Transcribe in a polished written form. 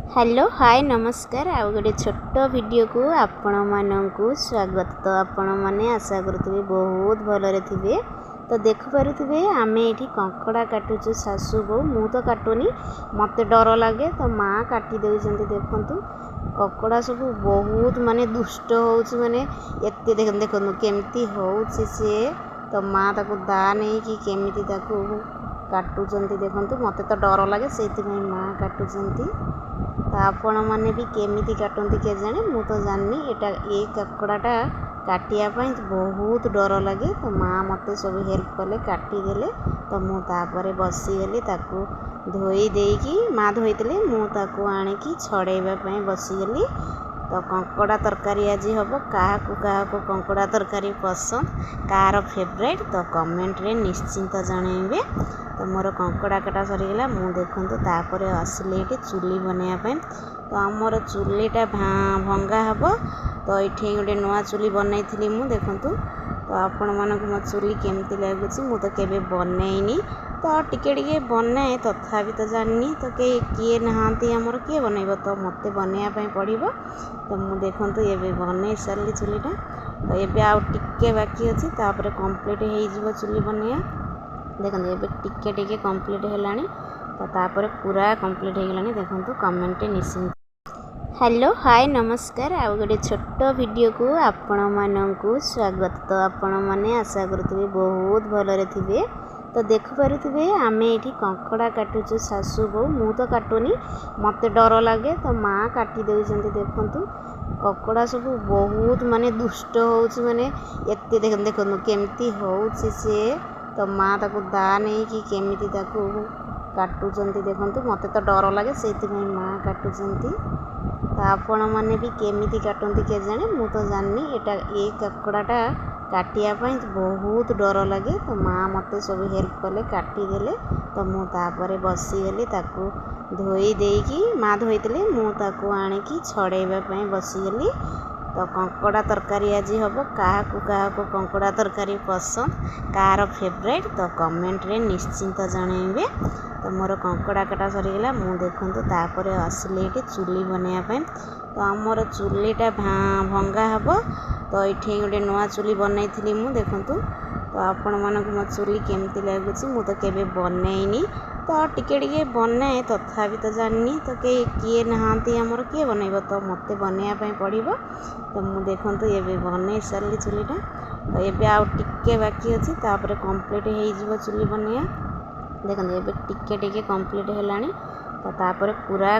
Hello hi नमस्कार आउ गोटे छोट वीडियो को आपण मानू स्वागत। तो आपण मैंने आशा करुवे बहुत भलरे थे। तो देखिपे आम ये कंकड़ा काटुचु शाशु बो मु तो काटुनी मत डर लगे तो माँ काटी देउछंती। देखंतु ककड़ा सब बहुत माने दुष्ट होउछि माने एते देखंतु केमती होउछि से तो माँ ताको दा नहीं कि केमिति ताको काटुचंती। देखंतु मते तो डर लगे सेति माँ काटुचंती। तो आपण मैंने भी केमिति काटती के जाने मु तो जाननी एटा ए ककड़ाटा काटिया बहुत डर लगे। तो माँ मते सब हेल्प कले काटिदेले। तो मु तापरे बसीगली ताकू धोई देकी माँ धोईले मु ताकू आଣିकी छड़ेबा बसीगली। तो कंकड़ा तरकारी आज हम क्या कंकड़ा तरकारी पसंद कार फेवरेट तो कमेंट रे निश्चिंत जनइबे। तो मोर कंकड़ा काटा सरीगला मु देखंतु तापर आसिले ये चुली बनवाई। तो आमर चुलीटा भंगा हम तो ये गोटे नुआ चुली बनई मु देखंतु। तो आपण मानक मो चुली केमती लगुच मु तो केबे बनईनी तो टिके बनाए तथापि तो जाननी तो किए नहांती आमर किए बनइब तो मते बनवाई पड़ो। तो मु देखंतु ये बनई सारी चुलीटा। तो ये आउ टिके बाकी अच्छी तापर कंप्लीट हो चुली बनवा। देखो ये टिके टिके कंप्लीट है तो तापर पूरा कंप्लीट हो गलानी। देखो कमेंट निश्चिंत। हेलो हाय नमस्कार आउ गोटे छोट वीडियो को आपण मानू स्वागत। तो आपण मैंने आशा करुवे बहुत भलरे थे। तो देखिपे आम ये कंकड़ा काटुचु शाशु बो मु तो काटुनी मत डर लगे तो माँ काटी देउछंती। देखंतु ककड़ा सब बहुत माने दुष्ट होउछि माने एते देखंतु केमती होउछि से तो माँ ताको दा नहीं कि केमिति ताको काटुचंती। देखंतु मते तो डर लगे सेति माँ काटुचंती। तो आपण मैंने भी केमिति काटती के जाने मु तो जाननी एटा ए ककड़ाटा काटिया बहुत डर लगे। तो माँ मते सब हेल्प कले काटिदेले। तो मु तापरे बसीगली ताकू धोई देकी माँ धोईले मु ताकू आଣିकी छड़ेबा बसीगली। तो कंकड़ा तरकारी आज हम क्या कंकड़ा तरकारी पसंद कार फेवरेट तो कमेंट रे निश्चिंत जनइबे। तो मोर कंकड़ा काटा सरीगला मु देखंतु तापर आसिले ये चुली बनवाई। तो आमर चुलीटा भंगा हम तो ये गोटे नुआ चुली बनई मु देखंतु। तो आपण मानक मो चुली केमती लगुच मु तो केबे बनईनी तो टिके बनाए तथापि तो जाननी तो किए नहांती आमर किए बनइब तो मते बनवाई पड़ो। तो मु देखंतु ये बनई सारी चुलीटा। तो ये आउ टिके बाकी अच्छी तापर कंप्लीट हो चुली बनवा। देखो ये टिके कंप्लीट है तो तापर पूरा